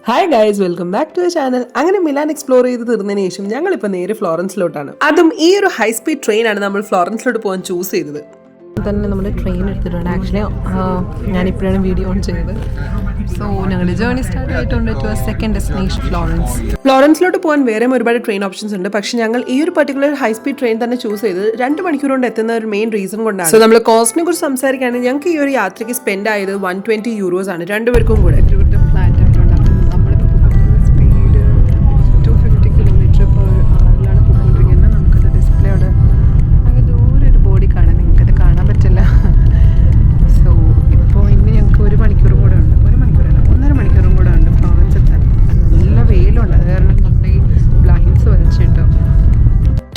Hi guys, welcome back to channel. അങ്ങനെ Milan explore ചെയ്ത് തീർന്നതിന് ശേഷം ഞങ്ങളിപ്പോൾ നേരെ ഫ്ലോറൻസിലോട്ടാണ്. അതും ഈ ഒരു ഹൈ സ്പീഡ് ട്രെയിനാണ് നമ്മൾ ഫ്ലോറൻസിലോട്ട് പോകാൻ ചൂസ് ചെയ്തത്. തന്നെ നമ്മൾ ട്രെയിൻ എടുത്തിട്ടുണ്ട്. ആക്ച്വലി ഞാനിപ്പോഴാണ് വീഡിയോ ഓൺ ചെയ്തത്. സോ ഞങ്ങളുടെ ജേർണി സ്റ്റാർട്ട് ആയിട്ടുണ്ട് ടു സെക്കൻഡ് ഡെസ്റ്റിനേഷൻ ഫ്ലോറൻസ്. ഫ്ലോറൻസിലോട്ട് പോകാൻ വേറെ ഒരുപാട് ട്രെയിൻ ഓപ്ഷൻസ് ഉണ്ട്. പക്ഷെ ഞങ്ങൾ ഈ ഒരു പർട്ടിക്കുലർ ഹൈ സ്പീഡ് ട്രെയിൻ തന്നെ ചൂസ് ചെയ്തത് 2 മണിക്കൂർ കൊണ്ട് എത്തുന്ന ഒരു മെയിൻ റീസൺ കൊണ്ടാണ്. സോ നമ്മൾ കോസ്റ്റിനെ കുറിച്ച് സംസാരിക്കുകയാണെങ്കിൽ ഞങ്ങൾക്ക് ഈ ഒരു യാത്രയ്ക്ക് സ്പെൻഡ് ആയത് 120 euros ആണ് രണ്ടുപേർക്കും കൂടെ. ഫ്ലാറ്റ് ആയിട്ടുണ്ട്. അപ്പം നമ്മളിപ്പോൾ സ്പീഡ് 250 km/h പോയിക്കൊണ്ടിരിക്കുന്നത്. നമുക്കത് ഡിസ്പ്ലേ അവിടെ അങ്ങനെ ദൂരെ ഒരു ബോഡി കാണാൻ നിങ്ങൾക്കത് കാണാൻ പറ്റില്ല. സോ ഇപ്പോൾ ഇനി ഞങ്ങൾക്ക് 1 മണിക്കൂറും കൂടെ ഉണ്ട്. 1 മണിക്കൂറല്ല, 1.5 മണിക്കൂറും കൂടെ ഉണ്ട് ഫ്ലോറൻസ് എത്താൻ. നല്ല വെയിലുണ്ട്, അത് കാരണം നമ്മുടെ ഈ ബ്ലൈൻഡ്സ് വലിച്ചിട്ടോ.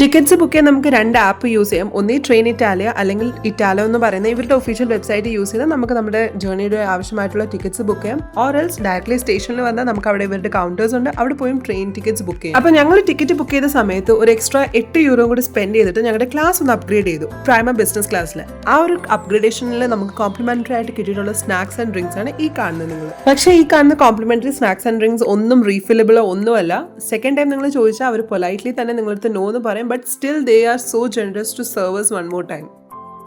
ടിക്കറ്റ്സ് ബുക്ക് ചെയ്യാൻ നമുക്ക് 2 ആപ്പ് യൂസ് ചെയ്യാം. ഒന്ന് ട്രെയിൻ ഇറ്റാലിയ അല്ലെങ്കിൽ ഇറ്റാലോ എന്ന് പറയുന്ന ഇവരുടെ ഒഫീഷ്യൽ വെബ്സൈറ്റ് യൂസ് ചെയ്താൽ നമുക്ക് നമ്മുടെ ജേർണിയുടെ ആവശ്യമായിട്ടുള്ള ടിക്കറ്റ്സ് ബുക്ക് ചെയ്യാം. ഓർ എൽസ് ഡയറക്ട്ലി സ്റ്റേഷനിൽ വന്നാൽ നമുക്ക് അവിടെ ഇവരുടെ കൗണ്ടേഴ്സ് ഉണ്ട്, അവിടെ പോയും ട്രെയിൻ ടിക്കറ്റ്സ് ബുക്ക് ചെയ്യാം. അപ്പോൾ ഞങ്ങൾ ടിക്കറ്റ് ബുക്ക് ചെയ്ത സമയത്ത് ഒരു എക്സ്ട്രാ 8 euro കൂടി സ്പെൻഡ് ചെയ്തിട്ട് ഞങ്ങളുടെ ക്ലാസ് ഒന്ന് അപ്ഗ്രേഡ് ചെയ്തു, പ്രൈമ ബിസിനസ് ക്ലാസ്സിൽ. ആ ഒരു അപ്ഗ്രേഡേഷനിൽ നമുക്ക് കോംപ്ലിമെന്ററി ആയിട്ട് കിട്ടിയിട്ടുള്ള സ്നാക്സ് ആൻഡ് ഡ്രിങ്ക്സ് ആണ് ഈ കാണുന്നത് നിങ്ങൾ. പക്ഷേ ഈ കാണുന്ന കോംപ്ലിമെന്ററി സ്നാക്സ് ആൻഡ് ഡ്രിങ്ക്സ് ഒന്നും റീഫില്ലബിളോ ഒന്നുമല്ല. സെക്കൻഡ് ടൈം നിങ്ങൾ ചോദിച്ചാൽ അവർ പൊലൈറ്റ്ലി തന്നെ നിങ്ങളടുത്ത് നോ എന്ന് പറയും. But still they are so generous to serve us one more time.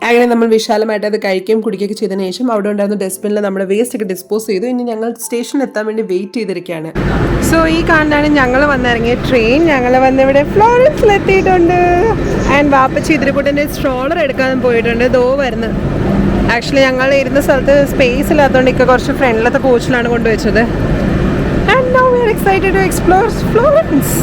അങ്ങനെ നമ്മൾ വിശാലമായിട്ട് അത് കഴിക്കുകയും കുടിക്കുകയൊക്കെ ചെയ്തതിനു ശേഷം അവിടെ ഉണ്ടായിരുന്ന ഡസ്റ്റ്ബിനിൽ നമ്മുടെ വേസ്റ്റ് ഒക്കെ ഡിസ്പോസ് ചെയ്തു. ഇനി ഞങ്ങൾ സ്റ്റേഷനിൽ എത്താൻ വേണ്ടി വെയിറ്റ് ചെയ്തിരിക്കുകയാണ്. സോ ഈ കാണാനാണ് ഞങ്ങൾ വന്നിറങ്ങിയ ട്രെയിൻ. ഞങ്ങൾ വന്നിവിടെ ഫ്ലോറൻസിൽ എത്തിയിട്ടുണ്ട്. ആൻഡ് വാപ്പച്ചി ഇതിരിക്കൂട്ടിൻ്റെ സ്ട്രോളർ എടുക്കാൻ പോയിട്ടുണ്ട്. ദോ വരുന്നു. ആക്ച്വലി ഞങ്ങൾ ഇരുന്ന സ്ഥലത്ത് സ്പേസ് ഇല്ലാത്തതുകൊണ്ട് ഇപ്പം കുറച്ച് ഫ്രണ്ടിലത്തെ കോച്ചിലാണ് കൊണ്ടുവച്ചത്. And now we are excited to explore Florence.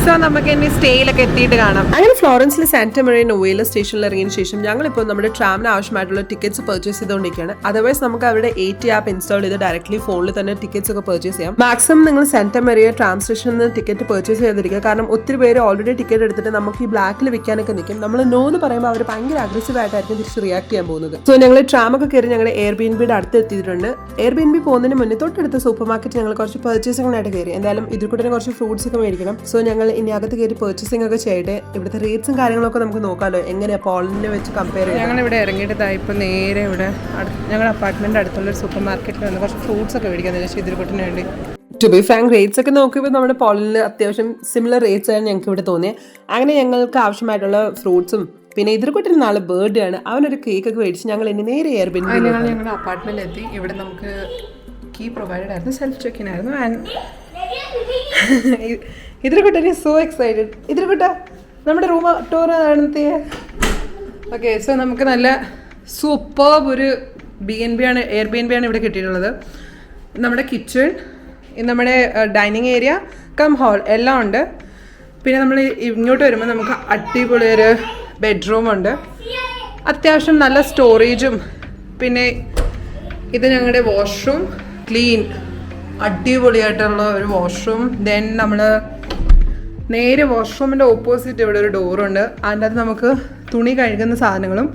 So നമുക്ക് ഇനി സ്റ്റേയിലൊക്കെ എത്തിയിട്ട് കാണാം. അങ്ങനെ ഫ്ലോറൻസിൽ സാന്റ മറിയ നൊവേല സ്റ്റേഷനിൽ ഇറങ്ങിയതിന് ശേഷം ഞങ്ങളിപ്പോൾ നമ്മുടെ ട്രാമിന് ആവശ്യമായിട്ടുള്ള ടിക്കറ്റ്സ് പർച്ചേസ് ചെയ്തുകൊണ്ടിരിക്കുകയാണ്. അതർവൈസ് നമുക്ക് അവിടെ AT ആപ്പ് ഇൻസ്റ്റാൾ ചെയ്ത് ഡയറക്ട്ലി ഫോണിൽ തന്നെ ടിക്കറ്റ്സ് ഒക്കെ പർച്ചേസ് ചെയ്യാം. മാക്സിമം നിങ്ങൾ സാന്റ മറിയ ട്രാം സ്റ്റേഷനിൽ നിന്ന് ടിക്കറ്റ് പർച്ചേസ് ചെയ്തിരിക്കുക. കാരണം ഒത്തിരി പേര് ഓൾറെഡി ടിക്കറ്റ് എടുത്തിട്ട് നമുക്ക് ഈ ബ്ലാക്കിൽ വിൽക്കാനൊക്കെ നിൽക്കും. നമ്മൾ നോ എന്ന് പറയുമ്പോൾ അവർ ഭയങ്കര അഗ്രസീവ് ആയിട്ടായിരിക്കും തിരിച്ച് റിയാക്ട് ചെയ്യാൻ പോകുന്നത്. സോ ഞങ്ങൾ ട്രാമൊക്കെ കയറി ഞങ്ങൾ എയർബിഎൻബിയുടെ അടുത്ത് എത്തിയിട്ടുണ്ട്. എയർബിഎൻബി പോകുന്നതിന് മുന്നേ തൊട്ടടുത്ത സൂപ്പർ മാർക്കറ്റ് ഞങ്ങൾ കുറച്ച് പർച്ചേസിംഗായിട്ട് കയറി. എന്തായാലും ഇതിൽ കൂടെ കുറച്ച് ഫ്രൂട്ട്സ് ഒക്കെ മേടിക്കണം. സോ ഞങ്ങൾ ഇനി അകത്ത് കയറി പർച്ചേസിംഗ് ഒക്കെ ചെയ്തിട്ട് ഇവിടുത്തെ റേറ്റ്സും കാര്യങ്ങളൊക്കെ നമുക്ക് നോക്കാമല്ലോ, എങ്ങനെയാ പോളണ്ടിനെ വെച്ച് കമ്പയർ ചെയ്യാം. ഞങ്ങൾ ഇവിടെ ഇറങ്ങിയിട്ടായി ഇപ്പോൾ നേരെ ഇവിടെ ഞങ്ങളുടെ അപ്പാർട്ട്മെന്റ് അടുത്തുള്ള ഒരു സൂപ്പർ മാർക്കറ്റിൽ വന്ന് കുറച്ച് ഫ്രൂട്ട്സ് ഒക്കെ മേടിക്കാൻ ഇതിരിക്കൂട്ടിന് വേണ്ടി. ടു ബി ഫ്രാങ്ക് റേറ്റ്സ് ഒക്കെ നോക്കിയപ്പോൾ നമ്മുടെ പോളണ്ടിൽ അത്യാവശ്യം സിമിലർ റേറ്റ്സ് ആണ് ഞങ്ങൾക്ക് ഇവിടെ തോന്നിയത്. അങ്ങനെ ഞങ്ങൾക്ക് ആവശ്യമായിട്ടുള്ള ഫ്രൂട്ട്സും പിന്നെ ഇതിരിക്കൂട്ടിന് നാളെ ബർത്ത്ഡേ ആണ്, അവനൊരു കേക്ക് ഒക്കെ മേടിച്ച് ഞങ്ങൾ ഇനി നേരെ എയർബിഎൻബി ഞങ്ങളുടെ അപ്പാർട്ട്മെന്റിൽ എത്തി. ഇവിടെ നമുക്ക് കീ പ്രൊവൈഡഡ് ആയിരുന്നു, സെൽഫ് ചെക്കിൻ ആയിരുന്നു. ആൻഡ് ഇതിരിക്കൂട്ട സോ എക്സൈറ്റഡ്. ഇതിരിക്കൂട്ട നമ്മുടെ റൂം ടൂർ നടത്തിയ. ഓക്കെ, സോ നമുക്ക് നല്ല സൂപ്പർബ് ഒരു ആണ് എയർബിഎൻബി ആണ് ഇവിടെ കിട്ടിയിട്ടുള്ളത്. നമ്മുടെ കിച്ചൺ, നമ്മുടെ ഡൈനിങ് ഏരിയ കം ഹാൾ എല്ലാം ഉണ്ട്. പിന്നെ നമ്മൾ ഇങ്ങോട്ട് വരുമ്പോൾ നമുക്ക് അടിപൊളി ഒരു ബെഡ്റൂം ഉണ്ട്, അത്യാവശ്യം നല്ല സ്റ്റോറേജും. പിന്നെ ഇത് ഞങ്ങളുടെ വാഷ്റൂം, ക്ലീൻ അടിപൊളിയായിട്ടുള്ള ഒരു വാഷ്റൂം. ദെൻ നമ്മൾ നേരെ വാഷ്റൂമിൻ്റെ ഓപ്പോസിറ്റ് ഇവിടെ ഒരു ഡോറുണ്ട്. അതിൻ്റെ അത് നമുക്ക് തുണി കഴുകുന്ന സാധനങ്ങളും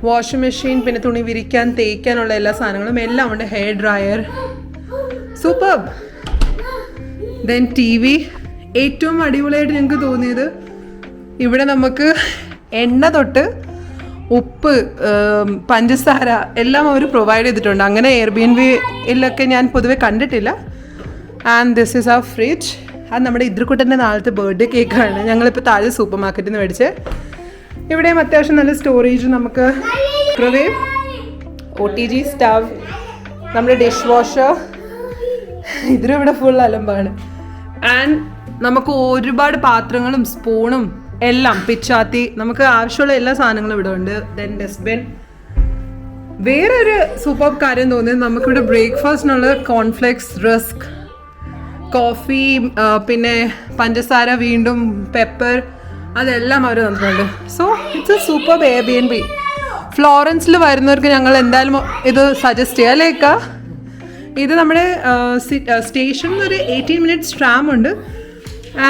വാഷിംഗ് മെഷീൻ, പിന്നെ തുണി വിരിക്കാൻ തേക്കാനുള്ള എല്ലാ സാധനങ്ങളും എല്ലാം ഉണ്ട്. Hair dryer, superb. Then TV. ഏറ്റവും അടിപൊളിയായിട്ട് ഞങ്ങൾക്ക് തോന്നിയത് ഇവിടെ നമുക്ക് എണ്ണ തൊട്ട് ഉപ്പ്, പഞ്ചസാര എല്ലാം അവർ പ്രൊവൈഡ് ചെയ്തിട്ടുണ്ട്. അങ്ങനെ എയർബിഎൻബിയിലൊക്കെ ഞാൻ പൊതുവെ കണ്ടിട്ടില്ല. And this is our fridge. അത് നമ്മുടെ ഇതിരിക്കൂട്ടൻ്റെ നാളത്തെ ബർത്ത്ഡേ കേക്കാണ്. ഞങ്ങളിപ്പോൾ താഴെ സൂപ്പർ മാർക്കറ്റിൽ നിന്ന് മേടിച്ച്. ഇവിടെയും അത്യാവശ്യം നല്ല സ്റ്റോറേജ്. നമുക്ക് മൈക്രോവേവ്, OTG സ്റ്റവ്, നമ്മുടെ ഡിഷ് വാഷർ, ഇതിലും ഇവിടെ ഫുൾ അലമ്പാണ്. ആൻഡ് നമുക്ക് ഒരുപാട് പാത്രങ്ങളും സ്പൂണും എല്ലാം, പിച്ചാത്തി, നമുക്ക് ആവശ്യമുള്ള എല്ലാ സാധനങ്ങളും ഇവിടെ ഉണ്ട്. Then dustbin. വേറൊരു സൂപ്പർ കാര്യം തോന്നിയത് നമുക്കിവിടെ ബ്രേക്ക്ഫാസ്റ്റിനുള്ള കോൺഫ്ലെക്സ്, റസ്ക്, കോഫി, പിന്നെ പഞ്ചസാര, വീണ്ടും പെപ്പർ, അതെല്ലാം അവർ തന്നിട്ടുണ്ട്. So it's a super Airbnb. ഫ്ലോറൻസിൽ വരുന്നവർക്ക് ഞങ്ങൾ എന്തായാലും ഇത് സജസ്റ്റ് ചെയ്യാം. ലൈക്ക് ഇത് നമ്മുടെ സ്റ്റേഷനിൽ ഒരു 18 minutes ട്രാം ഉണ്ട്.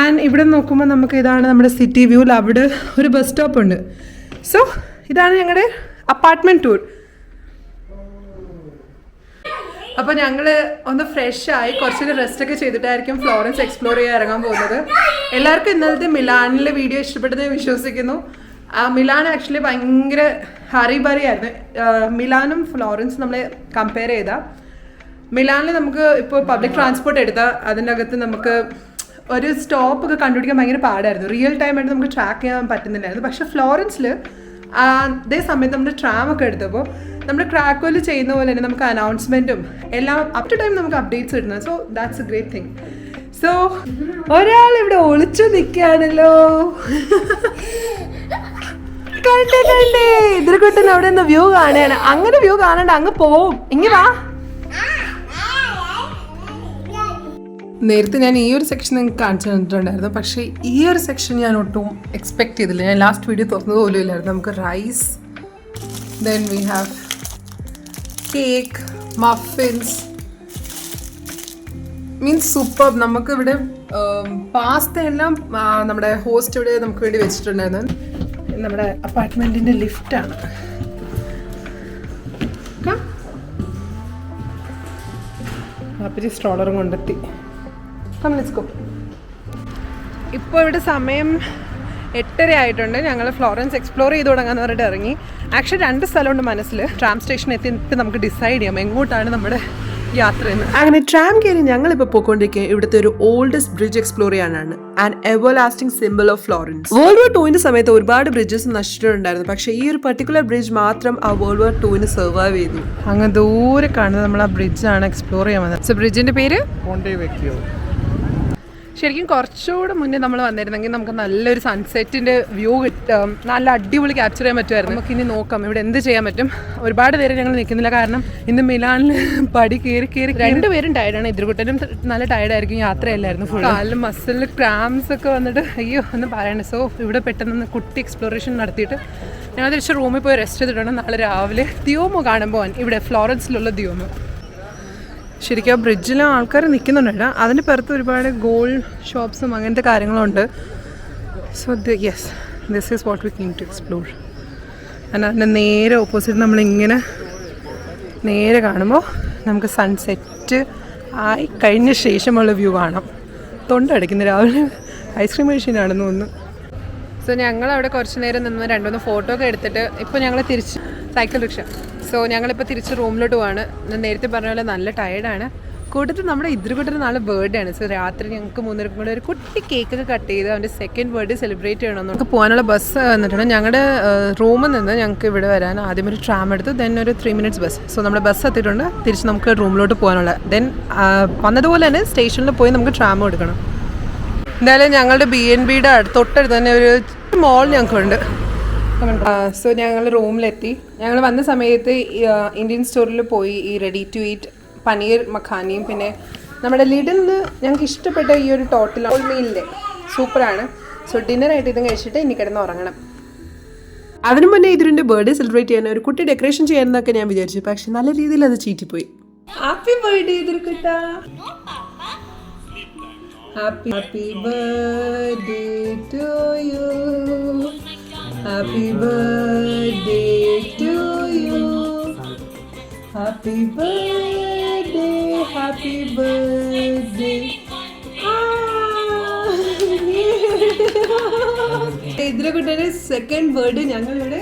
ആൻഡ് ഇവിടെ നോക്കുമ്പോൾ നമുക്ക് ഇതാണ് നമ്മുടെ സിറ്റി വ്യൂ. അവിടെ ഒരു ബസ് സ്റ്റോപ്പ് ഉണ്ട്. സോ ഇതാണ് ഞങ്ങളുടെ അപ്പാർട്ട്മെൻറ്റ് ടൂർ. അപ്പോൾ ഞങ്ങൾ ഒന്ന് ഫ്രഷ് ആയി കുറച്ചൊരു റെസ്റ്റ് ഒക്കെ ചെയ്തിട്ടായിരിക്കും ഫ്ലോറൻസ് എക്സ്പ്ലോർ ചെയ്യാൻ ഇറങ്ങാൻ പോകുന്നത്. എല്ലാവർക്കും ഇന്നലത്തെ മിലാനിലെ വീഡിയോ ഇഷ്ടപ്പെട്ടെന്ന് വിശ്വസിക്കുന്നു. മിലാൻ ആക്ച്വലി ഭയങ്കര ഹറിബറി ആയിരുന്നു. മിലാനും ഫ്ലോറൻസും നമ്മൾ കമ്പയർ ചെയ്താൽ മിലാനിൽ നമുക്ക് ഇപ്പോൾ പബ്ലിക് ട്രാൻസ്പോർട്ട് എടുത്താൽ അതിൻ്റെ അകത്ത് നമുക്ക് ഒരു സ്റ്റോപ്പ് ഒക്കെ കണ്ടുപിടിക്കാൻ ഭയങ്കര പാടായിരുന്നു. റിയൽ ടൈം ആയിട്ട് നമുക്ക് ട്രാക്ക് ചെയ്യാൻ പറ്റുന്നില്ലായിരുന്നു. പക്ഷെ ഫ്ലോറൻസിൽ അതേ സമയത്ത് നമ്മുടെ ട്രാം ഒക്കെ എടുത്തപ്പോൾ നമ്മൾ ക്രാക്കോയിൽ ചെയ്യുന്ന പോലെ തന്നെ നമുക്ക് അനൗൺസ്മെൻറ്റും എല്ലാം അപ് ടു ടൈം നമുക്ക് അപ്ഡേറ്റ്സ് കിട്ടുന്നത്. So that's A great thing. So ഒരാൾ ഇവിടെ ഒളിച്ചു നിൽക്കുകയാണല്ലോ. കണ്ടേ ഇതിർക്കുട്ടൻ അവിടെ നിന്ന് വ്യൂ കാണുകയാണ്. അങ്ങനെ വ്യൂ കാണണ്ട, അങ്ങ് പോവും. ഇങ്ങ് വാ. നേരത്തെ ഞാൻ ഈ ഒരു സെക്ഷൻ നിങ്ങൾക്ക് കാണിച്ചു തന്നിട്ടുണ്ടായിരുന്നു. പക്ഷേ ഈ ഒരു സെക്ഷൻ ഞാൻ ഒട്ടും എക്സ്പെക്ട് ചെയ്തില്ല. ഞാൻ ലാസ്റ്റ് വീഡിയോ തുറന്നത് പോലും ഇല്ലായിരുന്നു. നമുക്ക് rice, then we have cake, muffins, means super. നമുക്ക് ഇവിടെ പാസ്ത എല്ലാം നമ്മുടെ ഹോസ്റ്റ് ഇവിടെ നമുക്ക് വേണ്ടി വെച്ചിട്ടുണ്ടായിരുന്നു. നമ്മുടെ അപ്പാർട്ട്മെൻറ്റിൻ്റെ ലിഫ്റ്റാണ്. അപ്പരി സ്ട്രോളറും കൊണ്ടെത്തി. ഇപ്പോൾ ഇവിടെ സമയം 8:30 ആയിട്ടുണ്ട്. ഞങ്ങൾ ഫ്ലോറൻസ് എക്സ്പ്ലോർ ചെയ്ത് തുടങ്ങാന്ന് പറഞ്ഞിട്ട് ഇറങ്ങി. ആക്ച്വലി 2 സ്ഥലമുണ്ട് മനസ്സിൽ. ട്രാം സ്റ്റേഷൻ എത്തിയിട്ട് നമുക്ക് ഡിസൈഡ് ചെയ്യാം എങ്ങോട്ടാണ് നമ്മുടെ യാത്ര എന്ന്. അങ്ങനെ ട്രാം കയറി ഞങ്ങളിപ്പോൾ പോയിക്കൊണ്ടിരിക്കുക ഇവിടുത്തെ ഒരു ഓൾഡസ്റ്റ് ബ്രിഡ്ജ് എക്സ്പ്ലോർ ചെയ്യാനാണ്. An everlasting simple of Florence. World war 2 സമയത്ത് ഒരുപാട് ബ്രിഡ്ജസ് നശിച്ചിട്ടുണ്ടായിരുന്നു. പക്ഷേ ഈ ഒരു പർട്ടിക്കുലർ ബ്രിഡ്ജ് മാത്രം ആ വേൾഡ് വാർ 2 സർവൈവ് ചെയ്തു. അങ്ങ് ദൂരെ കാണുന്നത് നമ്മൾ ആ ബ്രിഡ്ജാണ് എക്സ്പ്ലോർ ചെയ്യാൻ വന്നത്. സോ ബ്രിഡ്ജിന്റെ പേര് പോണ്ടെ വെക്കിയോ. ശരിക്കും കുറച്ചുകൂടെ മുന്നേ നമ്മൾ വന്നിരുന്നെങ്കിൽ നമുക്ക് നല്ലൊരു സൺസെറ്റിൻ്റെ വ്യൂ കിട്ടും, നല്ല അടിപൊളി ക്യാപ്ചർ ചെയ്യാൻ പറ്റുമായിരുന്നു. നമുക്കിനി നോക്കാം ഇവിടെ എന്ത് ചെയ്യാൻ പറ്റും. ഒരുപാട് പേര് ഞങ്ങൾ നിൽക്കുന്നില്ല, കാരണം ഇന്ന് മിലാനിൽ പടി കയറി 2 പേരും ടയർഡാണ്. എതിർകുട്ടനും നല്ല ടയർഡായിരിക്കും, യാത്രയല്ലായിരുന്നു. ഫുൾ കാലിൽ മസിലിൽ ക്രാംസ് ഒക്കെ വന്നിട്ട് അയ്യോ എന്ന് പറയണേ. സോ ഇവിടെ പെട്ടെന്ന് കുട്ടി എക്സ്പ്ലോറേഷൻ നടത്തിയിട്ട് ഞങ്ങൾ തിരിച്ച് റൂമിൽ പോയി റെസ്റ്റ് ചെയ്തിട്ടുണ്ട്. നാളെ രാവിലെ ദിയോമോ കാണാൻ പോകാൻ, ഇവിടെ ഫ്ലോറൻസിലുള്ള ദിയോമോ. ശരിക്കും ആ ബ്രിഡ്ജിൽ ആൾക്കാർ നിൽക്കുന്നുണ്ടല്ല, അതിന് പുറത്ത് ഒരുപാട് ഗോൾഡ് ഷോപ്സും അങ്ങനത്തെ കാര്യങ്ങളുണ്ട്. So yes, this is what we need to explore. അതിൻ്റെ നേരെ ഓപ്പോസിറ്റ് നമ്മളിങ്ങനെ നേരെ കാണുമ്പോൾ നമുക്ക് സൺസെറ്റ് ആയി കഴിഞ്ഞ ശേഷമുള്ള വ്യൂ കാണാം. തൊണ്ടടിക്കുന്ന രാവിലെ ഐസ്ക്രീം മെഷീനാണെന്ന് തോന്നുന്നു. സോ ഞങ്ങളവിടെ കുറച്ച് നേരം നിന്ന് 2-3 ഫോട്ടോ ഒക്കെ എടുത്തിട്ട് ഇപ്പോൾ ഞങ്ങൾ തിരിച്ച് സൈക്കിൾ റിക്ഷ. സോ ഞങ്ങളിപ്പോൾ തിരിച്ച് റൂമിലോട്ട് പോവാണ്. ഞാൻ നേരത്തെ പറഞ്ഞ പോലെ നല്ല ടയർഡാണ്. കൂട്ടത്തിൽ നമ്മുടെ ഇതിർകുട്ടന് നാളെ ബർത്ത്ഡേ ആണ്. സോ രാത്രി ഞങ്ങൾക്ക് 3 കൂടെ ഒരു കുട്ടി കേക്കൊക്കെ കട്ട് ചെയ്ത് അവൻ്റെ 2nd ബർത്ത്ഡേ സെലിബ്രേറ്റ് ചെയ്യണമെന്ന്. നമുക്ക് പോകാനുള്ള ബസ് വന്നിട്ടുണ്ട്. ഞങ്ങളുടെ റൂമിൽ നിന്ന് ഞങ്ങൾക്ക് ഇവിടെ വരാൻ ആദ്യം ഒരു ട്രാം എടുത്ത് ദെൻ ഒരു 3 minutes ബസ്. സോ നമ്മുടെ ബസ് എത്തിയിട്ടുണ്ട്. തിരിച്ച് നമുക്ക് റൂമിലോട്ട് പോകാനുള്ള. ദെൻ വന്നതുപോലെ തന്നെ സ്റ്റേഷനിൽ പോയി നമുക്ക് ട്രാം എടുക്കണം. എന്തായാലും ഞങ്ങളുടെ BNBയുടെ തൊട്ടടുത്ത് തന്നെ ഒരു മോൾ ഞങ്ങൾക്കുണ്ട്. സോ ഞങ്ങൾ റൂമിലെത്തി. ഞങ്ങൾ വന്ന സമയത്ത് ഇന്ത്യൻ സ്റ്റോറിൽ പോയി ഈ റെഡി ടു ഈറ്റ് പനീർ മഖാനിയും പിന്നെ നമ്മുടെ ലിഡിൽ നിന്ന് ഞങ്ങൾക്ക് ഇഷ്ടപ്പെട്ട ഈ ഒരു ടോട്ടൽ മീലിൻ്റെ സൂപ്പറാണ്. സോ ഡിന്നറായിട്ട് ഇതും കഴിച്ചിട്ട് ഇനി കിടന്ന് ഉറങ്ങണം. അതിനു മുന്നേ ഇതിൻ്റെ ബർത്ത്ഡേ സെലിബ്രേറ്റ് ചെയ്യാൻ ഒരു കുട്ടി ഡെക്കറേഷൻ ചെയ്യാനെന്നൊക്കെ ഞാൻ വിചാരിച്ചു. പക്ഷെ നല്ല രീതിയിൽ അത് ചീറ്റിപ്പോയി. ഹാപ്പി ബർത്ത്ഡേ ഇതിർക്കുട്ടാ. Happy birthday to you. Happy birthday to you. Happy birthday, happy birthday. ഇതിലെ കുട്ടിയുടെ 2nd ബർത്ത്ഡേ ഞങ്ങളിവിടെ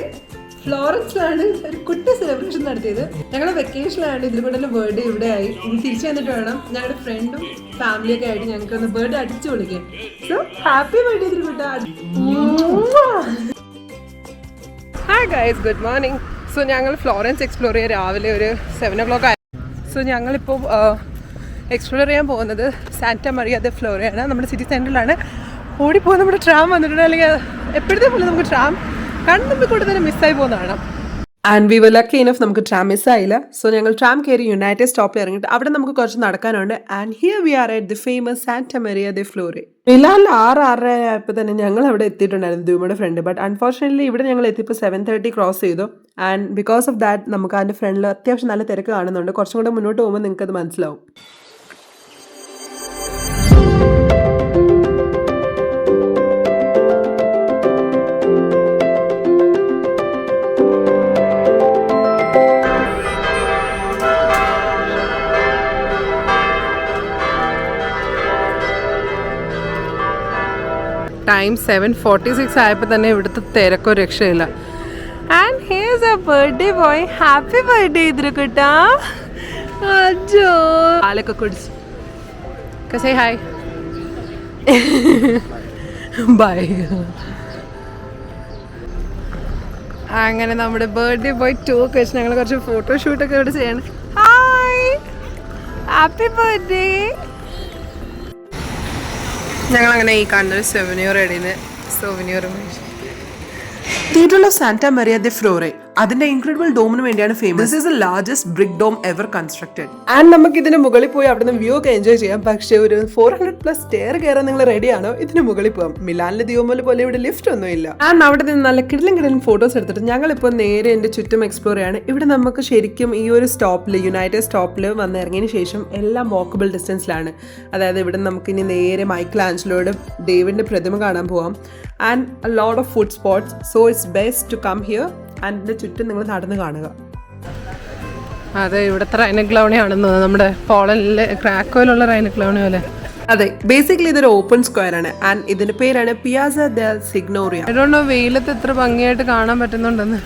ഫ്ലോറൻസിലാണ് ഒരു കുട്ടി സെലിബ്രേഷൻ നടത്തിയത്. ഞങ്ങളുടെ വെക്കേഷനിലാണ് ഇതിലെ കുട്ടിയുടെ ബർത്ത്ഡേ ഇവിടെ ആയി. ഇനി തിരിച്ചു വന്നിട്ട് വേണം ഞങ്ങളുടെ ഫ്രണ്ടും ഫാമിലിയൊക്കെ ആയിട്ട് ഞങ്ങൾക്ക് ഒന്ന് ബർത്ത്ഡേ അടിച്ചു വിളിക്കാൻ. സോ ഹാപ്പി ബർത്ത്ഡേ ഇതിലെ കുട്ട. Hi guys, good morning. So ഞങ്ങൾ ഫ്ലോറൻസ് എക്സ്പ്ലോർ ചെയ്യാൻ രാവിലെ ഒരു 7 o'clock ആയി. സോ ഞങ്ങളിപ്പോൾ എക്സ്പ്ലോർ ചെയ്യാൻ പോകുന്നത് സാന്റ മറിയ ദെ ഫ്ലോറയാണ്. നമ്മുടെ സിറ്റി സെൻറ്ററിലാണ്. ഓടിപ്പോകുന്ന നമ്മുടെ ട്രാം വന്നിട്ടുണ്ട്. അല്ലെങ്കിൽ എപ്പോഴത്തെ പോലെ നമുക്ക് ട്രാം കണ്ണുമ്പിൽ കൂടെ തന്നെ മിസ്സായി പോകുന്നതാണ്. And we were lucky enough നമുക്ക് ട്രാം മിസ്സായില്ല. സോ ഞങ്ങൾ ട്രാം കയറി യുണൈറ്റഡ് സ്റ്റോപ്പിൽ ഇറങ്ങിയിട്ട് അവിടെ നമുക്ക് കുറച്ച് നടക്കാനുണ്ട്. And here we are at the famous Santa Maria del Fiore. മിലാനിൽ 6-6:30 ആയപ്പോൾ തന്നെ ഞങ്ങൾ അവിടെ എത്തിയിട്ടുണ്ടായിരുന്നു, ദ്യൂമയുടെ ഫ്രണ്ട്. ബട്ട് അൺഫോർച്ചുനേറ്റ്ലി ഇവിടെ ഞങ്ങൾ എത്തിയപ്പോൾ 7:30 ക്രോസ് ചെയ്തു. ആൻഡ് ബിക്കോസ് ഓഫ് ദാറ്റ് നമുക്ക് അതിൻ്റെ ഫ്രണ്ടിൽ അത്യാവശ്യം നല്ല തിരക്ക് കാണുന്നുണ്ട്. കുറച്ചും കൂടെ മുന്നോട്ട് പോകുമ്പോൾ നിങ്ങൾക്ക് അത് മനസ്സിലാവും. ടൈം 7:46 ആയപ്പോൾ തന്നെ ഇവിടുത്തെ തിരക്കോ രക്ഷയില്ല. And here's a birthday boy. Happy birthday ഇതിർക്കുട്ടാ. അജോ പാലൊക്കെ കുടിച്ചു. Say hi. ബൈ. അങ്ങനെ നമ്മുടെ ബർത്ത്ഡേ ബോയ് 2 ഒക്കെ വെച്ച് ഞങ്ങൾ കുറച്ച് ഫോട്ടോഷൂട്ടൊക്കെ ഇവിടെ ചെയ്യാണ്. Hi, happy birthday. ഞങ്ങളങ്ങനെ ഈ കാണുന്നൊരു സെവനിയർ ഇടയിൽ souvenir Cathedral of Santa Maria de Fiore. അതിന്റെ ഇൻക്രെഡിബിൾ ഡോമിന് വേണ്ടിയാണ് famous. This is the largest brick dome ever constructed. And നമുക്ക് ഇതിന് മുകളിൽ പോയി അവിടെ നിന്ന് വ്യൂ ഒക്കെ എൻജോയ് ചെയ്യാം. പക്ഷേ ഒരു 400+ സ്റ്റെയർ കയറാൻ നിങ്ങൾ റെഡിയാണോ? ഇതിന് മുകളിൽ പോകാം. മിലാനിലെ ദിയോമോൽ പോലെ ഇവിടെ ലിഫ്റ്റ് ഒന്നും ഇല്ല. ആൻഡ് അവിടെ നിന്ന് നല്ല കിടലും ഫോട്ടോസ് എടുത്തിട്ട് ഞങ്ങളിപ്പോൾ നേരെ എൻ്റെ ചുറ്റും എക്സ്പ്ലോർ ചെയ്യാണ്. ഇവിടെ നമുക്ക് ശരിക്കും ഈ ഒരു സ്റ്റോപ്പിൽ യുണൈറ്റഡ് സ്റ്റോപ്പിൽ വന്ന് ഇറങ്ങിയതിന് ശേഷം എല്ലാം വാക്കബിൾ ഡിസ്റ്റൻസിലാണ്. അതായത് ഇവിടെ നമുക്ക് ഇനി നേരെ മൈക്കൽ ആഞ്ചലോയുടെ ഡേവിഡിന്റെ പ്രതിമ കാണാൻ പോവാം. And a lot of food spots. So it's best to come here. And ഇതിന്റെ ചുറ്റും നിങ്ങൾ നടന്ന് കാണുക. അതെ, ഇവിടുത്തെ റൈനക്ലൗണിയാണെന്ന് നമ്മുടെ പോളണ്ടിലെ ക്രാക്കോയിലുള്ള റൈനക്ലൗണി പോലെ. അതെ, ബേസിക്കലി ഇതൊരു ഓപ്പൺ സ്ക്വയർ ആണ്. ആൻഡ് ഇതിന്റെ പേരാണ് piazza the സിഗ്നോറിയ. I don't know വെയിലത്ത് എത്ര ഭംഗിയായിട്ട് കാണാൻ പറ്റുന്നുണ്ടെന്ന്.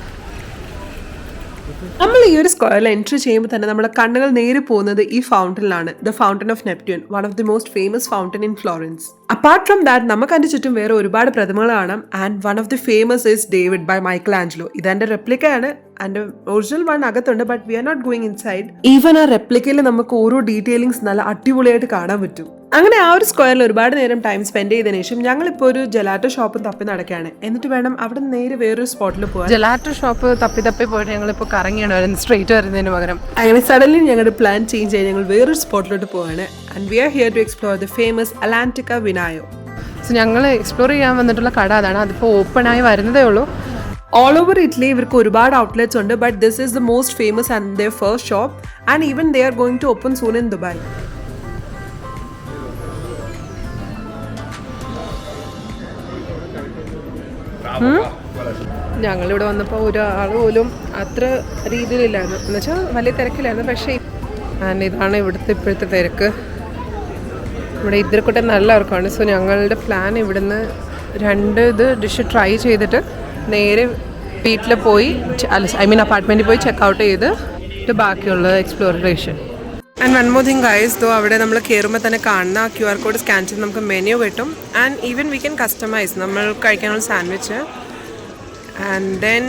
നമ്മൾ ഈ ഒരു സ്ക്വയറിൽ എൻട്രി ചെയ്യുമ്പോൾ തന്നെ നമ്മുടെ കണ്ണുകൾ നേരെ പോകുന്നത് ഈ ഫൗണ്ടനിലാണ്. The fountain of Neptune, one of the most famous fountain in Florence. Apart from that നമുക്ക് അതിന്റെ ചുറ്റും വേറെ ഒരുപാട് പ്രതിമകൾ കാണാം. And one of the famous is David by Michelangelo. ഇതെന്റെ റെപ്ലിക്കയാണ്. ആൻഡ് ഒറിജിനൽ വൺ അകത്തുണ്ട്, but we are not going inside. Even ആ റെപ്ലിക്കയിൽ നമുക്ക് ഓരോ ഡീറ്റെയിലിംഗ്സ് നല്ല അടിപൊളിയായിട്ട് കാണാൻ പറ്റും. അങ്ങനെ ആ ഒരു സ്ക്വയറിൽ ഒരുപാട് നേരം ടൈം സ്പെൻഡ് ചെയ്തതിനു ശേഷം ഞങ്ങളിപ്പോൾ ഒരു ജലാറ്റോ ഷോപ്പ് തപ്പി നടക്കുകയാണ്. എന്നിട്ട് വേണം അവിടെ നേരെ വേറൊരു സ്പോട്ടിൽ പോകാൻ. ജലാറ്റോ ഷോപ്പ് തപ്പി പോയിട്ട് ഞങ്ങളിപ്പോൾ കറങ്ങിയാണ് വരുന്നത്, സ്ട്രേറ്റ് വരുന്നതിന് പകരം. അങ്ങനെ സഡൻലി ഞങ്ങളുടെ പ്ലാൻ ചേഞ്ച് ചെയ്ത് ഞങ്ങൾ വേറൊരു സ്പോട്ടിലോട്ട് പോവാണ്. And we are here to explore the famous All'Antico Vinaio. So ഞങ്ങൾ എക്സ്പ്ലോർ ചെയ്യാൻ വന്നിട്ടുള്ള കട അതാണ്. അതിപ്പോൾ ഓപ്പൺ ആയി വരുന്നതേ ഉള്ളൂ. ഓൾ ഓവർ ഇറ്റലി ഇവർക്ക് ഒരുപാട് ഔട്ട്ലെറ്റ്സ് ഉണ്ട്, but this is the most famous and their first shop. And even they are going to open soon in Dubai. ഞങ്ങളിവിടെ വന്നപ്പോൾ ഒരാൾ പോലും അത്ര രീതിയിലില്ലായിരുന്നു, എന്നുവെച്ചാൽ വലിയ തിരക്കില്ലായിരുന്നു. പക്ഷേ ആൻഡ് ഇതാണ് ഇവിടുത്തെ ഇപ്പോഴത്തെ തിരക്ക്. ഇവിടെ ഇതിൽക്കൂട്ടെ നല്ല ഇറക്കമാണ്. സോ ഞങ്ങളുടെ പ്ലാൻ ഇവിടുന്ന് 2 ഡിഷ് ട്രൈ ചെയ്തിട്ട് നേരെ വീട്ടിൽ പോയി, അപ്പാർട്ട്മെൻറ്റിൽ പോയി ചെക്കൗട്ട് ചെയ്ത് ബാക്കിയുള്ള exploration. And one more thing guys, though അവിടെ നമ്മൾ കയറുമ്പോൾ തന്നെ കാണുന്ന QR കോഡ് സ്കാൻ ചെയ്ത് നമുക്ക് മെനു കിട്ടും. And even we can customise നമ്മൾ കഴിക്കാനുള്ള സാൻഡ്വിച്ച്. ആൻഡ് ദെൻ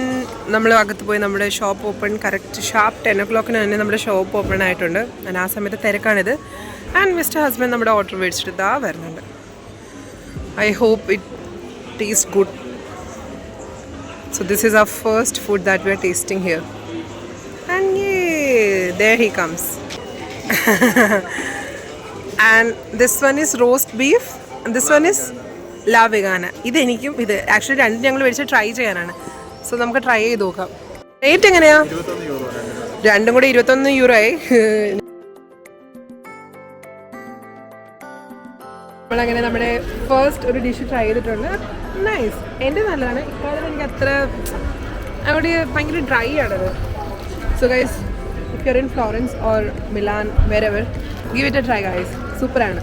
നമ്മൾ അകത്ത് പോയി നമ്മുടെ shop open correct sharp 10 o'clock തന്നെ നമ്മുടെ ഷോപ്പ് ഓപ്പൺ ആയിട്ടുണ്ട്. ആൻഡ് ആ സമയത്ത് തിരക്കാണിത്. ആൻഡ് മിസ്റ്റർ ഹസ്ബൻഡ് നമ്മുടെ ഓർഡർ മേടിച്ചിട്ട് ഇതാ വരുന്നുണ്ട്. I hope it taste good. So this is our first food that we are tasting here. And there he comes. And this one is roast beef and this one is la vegana. ഇതെനിക്കും ഇത് actually രണ്ടും ഞങ്ങൾ മേടിച്ച് try ചെയ്യാനാണ്. So നമുക്ക് try ചെയ്ത് നോക്കാം. Rate എങ്ങനെയാ? രണ്ടും കൂടെ 21 euro ആയി. നമ്മളങ്ങനെ നമ്മുടെ ഫസ്റ്റ് ഒരു ഡിഷ് ട്രൈ ചെയ്തിട്ടുണ്ട്. നൈസ്, എൻ്റെ നല്ലതാണ്. ഇക്കാലം എനിക്ക് അത്ര അവിടെ ഭയങ്കര ഡ്രൈ ആണത്. So guys, if you're in Florence or Milan, wherever, give it a try guys. സൂപ്പറാണ്.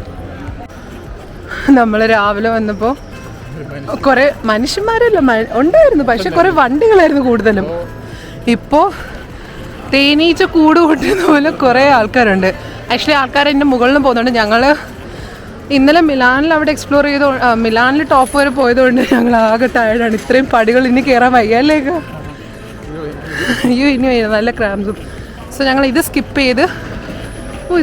നമ്മൾ രാവിലെ വന്നപ്പോൾ കുറേ മനുഷ്യന്മാരല്ല ഉണ്ടായിരുന്നു, പക്ഷെ കുറേ വണ്ടികളായിരുന്നു കൂടുതലും. ഇപ്പോൾ തേനീച്ച കൂട് കൂട്ടുന്ന പോലെ കുറേ ആൾക്കാരുണ്ട്. ആക്ച്വലി ആൾക്കാർ എൻ്റെ മുകളിലും പോകുന്നുണ്ട്. ഞങ്ങൾ ഇന്നലെ മിലാനിൽ അവിടെ എക്സ്പ്ലോർ ചെയ്ത് മിലാനിൽ ടോപ്പ് വരെ പോയതുകൊണ്ട് ഞങ്ങൾ ആകെ ടയർഡാണ്. ഇത്രയും പടികൾ ഇനി കയറാൻ വയ്യാലേക്ക്. അയ്യോ, ഇനി നല്ല ക്രാംസും. സോ ഞങ്ങൾ ഇത് സ്കിപ്പ് ചെയ്ത്,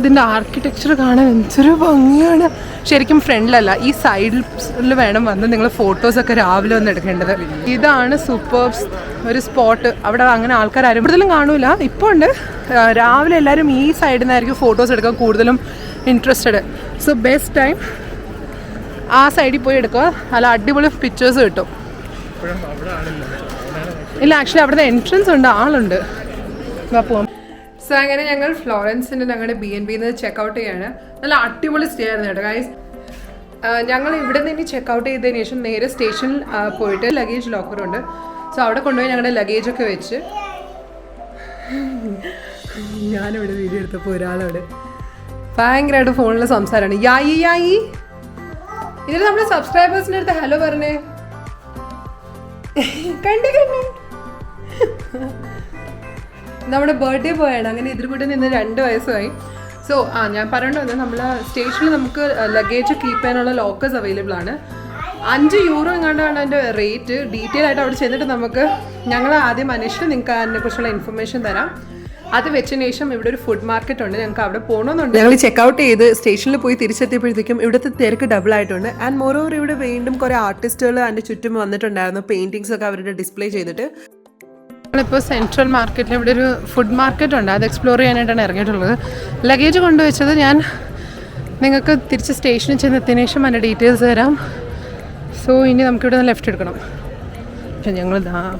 ഇതിൻ്റെ ആർക്കിടെക്ചർ കാണാൻ എന്തൊരു ഭംഗിയാണ്. ശരിക്കും ഫ്രണ്ടിലല്ല, ഈ സൈഡിൽ വേണം വന്ന് നിങ്ങൾ ഫോട്ടോസൊക്കെ രാവിലെ വന്ന് എടുക്കേണ്ടത്. ഇതാണ് സൂപ്പർ ഒരു സ്പോട്ട്. അവിടെ അങ്ങനെ ആൾക്കാരും കൂടുതലും കാണൂല, ഇപ്പോൾ ഉണ്ട്. രാവിലെ എല്ലാവരും ഈ സൈഡിൽ നിന്നായിരിക്കും ഫോട്ടോസ് എടുക്കാൻ കൂടുതലും ഇൻട്രസ്റ്റഡ്. സോ ബെസ്റ്റ് ടൈം ആ സൈഡിൽ പോയി എടുക്കുക. നല്ല അടിപൊളി പിക്ചേഴ്സ് കിട്ടും. ഇല്ല, ആക്ച്വലി അവിടുത്തെ എൻട്രൻസ് ഉണ്ട്, ആളുണ്ട്. പോവാം. സോ അങ്ങനെ ഞങ്ങൾ ഫ്ലോറൻസിൻ്റെ ഞങ്ങളുടെ B&Bന്ന് ചെക്കൗട്ട് ചെയ്യാണ്. നല്ല അടിപൊളി സ്റ്റേ ആയിരുന്നു കേട്ടോ ഗൈസ്. ഞങ്ങൾ ഇവിടെ നിന്ന് ഇനി ചെക്കൗട്ട് ചെയ്തതിന് ശേഷം നേരെ സ്റ്റേഷനിൽ പോയിട്ട് ലഗേജ് ലോക്കറുണ്ട്. സോ അവിടെ കൊണ്ടുപോയി ഞങ്ങളുടെ ലഗേജൊക്കെ വെച്ച് ഞാനിവിടെ വീഡിയോ എടുത്തപ്പോൾ ഒരാളവിടെ ഭയങ്കരമായിട്ട് ഫോണിൽ സംസാരമാണ്. യായി ഇതിൽ നമ്മുടെ സബ്സ്ക്രൈബേഴ്സിൻ്റെ അടുത്ത് ഹലോ പറഞ്ഞേ. കണ്ടേ നമ്മുടെ ബർത്ത്ഡേ പോയാണ്. അങ്ങനെ ഇതിൽ കൂടെ നിന്ന് 2 വയസ്സായി. സോ ഞാൻ പറയേണ്ടത് വന്നത് നമ്മൾ സ്റ്റേഷനിൽ നമുക്ക് ലഗേജ് കീപ്പ് ചെയ്യാനുള്ള ലോക്കേഴ്സ് അവൈലബിൾ ആണ്. 5 യൂറോ എങ്ങാണ്ടാണ് അതിൻ്റെ റേറ്റ്. ഡീറ്റെയിൽ ആയിട്ട് അവിടെ ചെന്നിട്ട് ഞങ്ങൾ ആദ്യം അന്വേഷിച്ച് നിങ്ങൾക്ക് അതിനെക്കുറിച്ചുള്ള ഇൻഫർമേഷൻ തരാം. അത് വെച്ചതിന് ശേഷം ഇവിടെ ഒരു ഫുഡ് മാർക്കറ്റ് ഉണ്ട്, ഞങ്ങൾക്ക് അവിടെ പോകണമെന്നുണ്ട്. ഞങ്ങൾ ചെക്കൗട്ട് ചെയ്ത് സ്റ്റേഷനിൽ പോയി തിരിച്ചെത്തിയപ്പോഴത്തേക്കും ഇവിടുത്തെ തിരക്ക് ഡബിൾ ആയിട്ടുണ്ട്. ആൻഡ് മോറോവർ ഇവിടെ വീണ്ടും കുറേ ആർട്ടിസ്റ്റുകൾ അതിൻ്റെ ചുറ്റും വന്നിട്ടുണ്ടായിരുന്നു, പെയിൻറ്റിങ്സ് ഒക്കെ അവരുടെ ഡിസ്പ്ലേ ചെയ്തിട്ട്. നമ്മളിപ്പോൾ സെൻട്രൽ മാർക്കറ്റിൽ ഇവിടെ ഒരു ഫുഡ് മാർക്കറ്റ് ഉണ്ട്, അത് എക്സ്പ്ലോർ ചെയ്യാനായിട്ടാണ് ഇറങ്ങിയിട്ടുള്ളത്. ലഗേജ് കൊണ്ടുവച്ചത് ഞാൻ നിങ്ങൾക്ക് തിരിച്ച് സ്റ്റേഷനിൽ ചെന്നെത്തിയതിനു ശേഷം അതിൻ്റെ ഡീറ്റെയിൽസ് തരാം. സോ ഇനി നമുക്കിവിടെ നിന്ന് ലെഫ്റ്റ് എടുക്കണം. പക്ഷേ ഞങ്ങൾ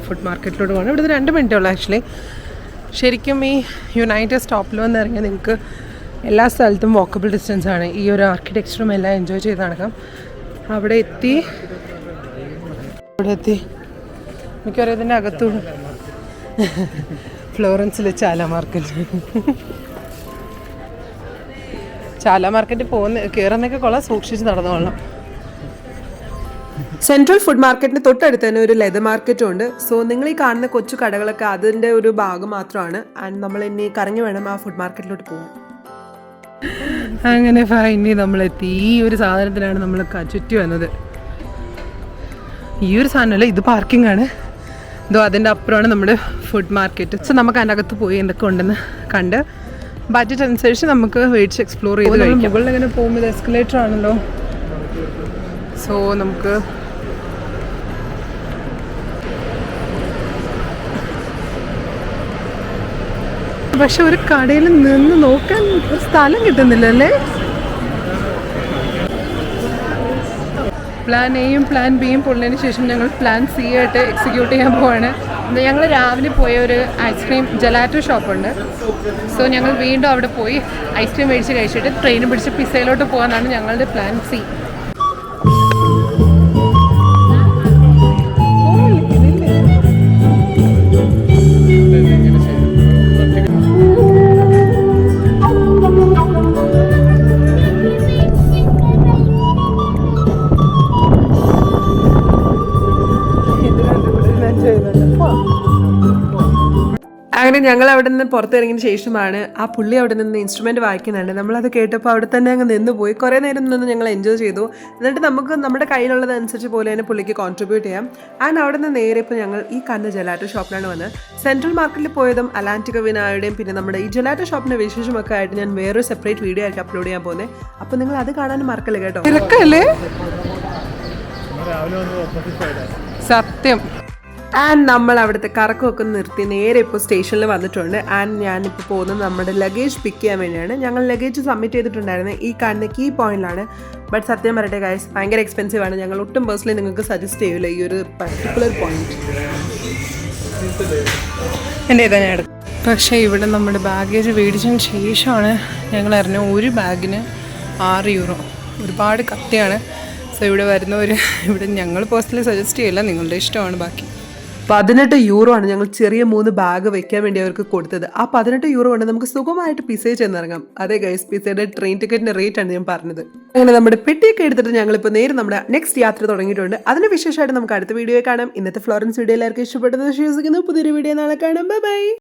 ഫുഡ് മാർക്കറ്റിലോട്ട് പോകണം. ഇവിടുന്ന് 2 മിനിറ്റേ ഉള്ളൂ ആക്ച്വലി. ശരിക്കും ഈ യുണൈറ്റഡ് സ്റ്റോപ്പിൽ വന്ന് ഇറങ്ങിയാൽ നിങ്ങൾക്ക് എല്ലാ സ്ഥലത്തും വാക്കബിൾ ഡിസ്റ്റൻസ് ആണ്. ഈ ഒരു ആർക്കിടെക്ചറും എല്ലാം എൻജോയ് ചെയ്ത് നടക്കാം. അവിടെ എത്തി മിക്കവാറും ഇതിൻ്റെ അകത്തൂടെ ഫ്ലോറൻസിലെ ചാല മാർക്കറ്റ് മാർക്കറ്റിൽ കയറുന്നൊക്കെ കൊള്ളാം, സൂക്ഷിച്ച് നടന്നോളാം. സെൻട്രൽ ഫുഡ് മാർക്കറ്റിന് തൊട്ടടുത്ത് തന്നെ ഒരു ലെതർ മാർക്കറ്റും ഉണ്ട്. സോ നിങ്ങൾ ഈ കാണുന്ന കൊച്ചു കടകളൊക്കെ അതിൻ്റെ ഒരു ഭാഗം മാത്രമാണ്. ആൻഡ് നമ്മൾ ഇനി കറങ്ങി വേണം ആ ഫുഡ് മാർക്കറ്റിലോട്ട് പോകാൻ. അങ്ങനെ ഫൈനലി നമ്മളെത്തി. ഈ ഒരു സാധനത്തിനാണ് നമ്മൾ ചുറ്റി വന്നത്. ഈ ഒരു സാധനമല്ല, ഇത് പാർക്കിംഗ് ആണ്. ഇതോ അതിൻ്റെ അപ്പുറമാണ് നമ്മുടെ ഫുഡ് മാർക്കറ്റ്. സോ നമുക്ക് അതിൻ്റെ അകത്ത് പോയി എന്തൊക്കെ ഉണ്ടെന്ന് കണ്ട് ബഡ്ജറ്റ് അനുസരിച്ച് നമുക്ക് മേടിച്ച് എക്സ്പ്ലോർ ചെയ്ത് കഴിക്കാം. മുകളിൽ ഇങ്ങനെ പോകുമ്പോൾ ഇത് എസ്കലേറ്റർ ആണല്ലോ. സോ നമുക്ക് പക്ഷെ ഒരു കടയിൽ നിന്ന് നോക്കാൻ സ്ഥലം കിട്ടുന്നില്ല അല്ലേ. പ്ലാൻ എയും പ്ലാൻ ബിയും പൊള്ളിയതിന് ശേഷം ഞങ്ങൾ പ്ലാൻ സി ആയിട്ട് എക്സിക്യൂട്ട് ചെയ്യാൻ പോവാണ്. ഞങ്ങൾ രാവിലെ പോയ ഒരു ഐസ്ക്രീം ജലാറ്റോ ഷോപ്പുണ്ട്. സോ ഞങ്ങൾ വീണ്ടും അവിടെ പോയി ഐസ്ക്രീം മേടിച്ച് കഴിച്ചിട്ട് ട്രെയിൻ പിടിച്ച് പിസയിലോട്ട് പോകാനാണ് ഞങ്ങളുടെ പ്ലാൻ സി. അങ്ങനെ ഞങ്ങൾ അവിടെ നിന്ന് പുറത്തിറങ്ങിയ ശേഷമാണ് ആ പുള്ളി അവിടെ നിന്ന് ഇൻസ്ട്രുമെന്റ് വായിക്കുന്നുണ്ട്. നമ്മളത് കേട്ടപ്പോൾ അവിടെ തന്നെ അങ്ങ് നിന്ന് പോയി. കുറേ നേരം നിന്ന് ഞങ്ങൾ എൻജോയ് ചെയ്തു. എന്നിട്ട് നമുക്ക് നമ്മുടെ കയ്യിലുള്ളതനുസരിച്ച് പോലെ തന്നെ പുള്ളിക്ക് കോൺട്രിബ്യൂട്ട് ചെയ്യാം. ആൻഡ് അവിടെ നിന്ന് നേരെ ഇപ്പോൾ ഞങ്ങൾ ഈ കാണുന്ന ജലാറ്റോ ഷോപ്പിലാണ് വന്നത്. സെൻട്രൽ മാർക്കറ്റിൽ പോയതും അലാന്റിക വിനായുടെയും പിന്നെ നമ്മുടെ ഈ ജലാറ്റോ ഷോപ്പിന്റെ വിശേഷമൊക്കെ ആയിട്ട് ഞാൻ വേറൊരു സെപ്പറേറ്റ് വീഡിയോ ആയിട്ട് അപ്ലോഡ് ചെയ്യാൻ പോകുന്നത്. അപ്പോൾ നിങ്ങൾ അത് കാണാനും മറക്കല്ലേ കേട്ടോ. സത്യം. ആൻഡ് നമ്മൾ അവിടുത്തെ കറക്കമൊക്കെ നിർത്തി നേരെ ഇപ്പോൾ സ്റ്റേഷനിൽ വന്നിട്ടുണ്ട്. ആൻഡ് ഞാനിപ്പോൾ പോകുന്നത് നമ്മുടെ ലഗേജ് പിക്ക് ചെയ്യാൻ വേണ്ടിയാണ്. ഞങ്ങൾ ലഗേജ് സബ്മിറ്റ് ചെയ്തിട്ടുണ്ടായിരുന്നത് ഈ കാണുന്ന കീ പോയിന്റിലാണ്. ബട്ട് സത്യം പറയട്ടെ ഗൈസ്, ഭയങ്കര എക്സ്പെൻസീവ് ആണ്. ഞങ്ങൾ ഒട്ടും പേഴ്സണലി നിങ്ങൾക്ക് സജസ്റ്റ് ചെയ്യില്ല ഈ ഒരു പർട്ടിക്കുലർ പോയിന്റ്. എൻ്റെ ഇതാ ഞാൻ എടുക്കും. പക്ഷേ ഇവിടെ നമ്മുടെ ബാഗേജ് മേടിച്ചതിന് ശേഷമാണ് ഞങ്ങൾ അറിഞ്ഞ ഒരു ബാഗിന് 6 യൂറോ. ഒരുപാട് കത്തിയാണ്. സോ ഇവിടെ വരുന്നവർ ഇവിടെ ഞങ്ങൾ പേഴ്സണലി സജസ്റ്റ് ചെയ്യില്ല, നിങ്ങളുടെ ഇഷ്ടമാണ്. ബാക്കി 18 യൂറോ ആണ് ഞങ്ങൾ ചെറിയ 3 ബാഗ് വെക്കാൻ വേണ്ടി അവർക്ക് കൊടുത്തത്. ആ 18 യൂറോ കൊണ്ട് നമുക്ക് സുഖമായിട്ട് പിസയിൽ ചെന്നിറങ്ങാം. അതേ ഗൈസ്, പിസയുടെ ട്രെയിൻ ടിക്കറ്റിന്റെ റേറ്റ് ആണ് ഞാൻ പറഞ്ഞത്. അങ്ങനെ നമ്മുടെ പെട്ടിയൊക്കെ എടുത്തിട്ട് ഞങ്ങളിപ്പോൾ നേരെ നമ്മുടെ നെക്സ്റ്റ് യാത്ര തുടങ്ങിയിട്ടുണ്ട്. അതിന് വിശേഷമായിട്ട് നമുക്ക് അടുത്ത വീഡിയോ കാണാം. ഇന്നത്തെ ഫ്ലോറൻസ് വീഡിയോ എല്ലാവർക്കും ഇഷ്ടപ്പെട്ടെന്ന് വിശ്വസിക്കുന്നു. പുതിയൊരു വീഡിയോ നാളെ കാണാം. Bye bye.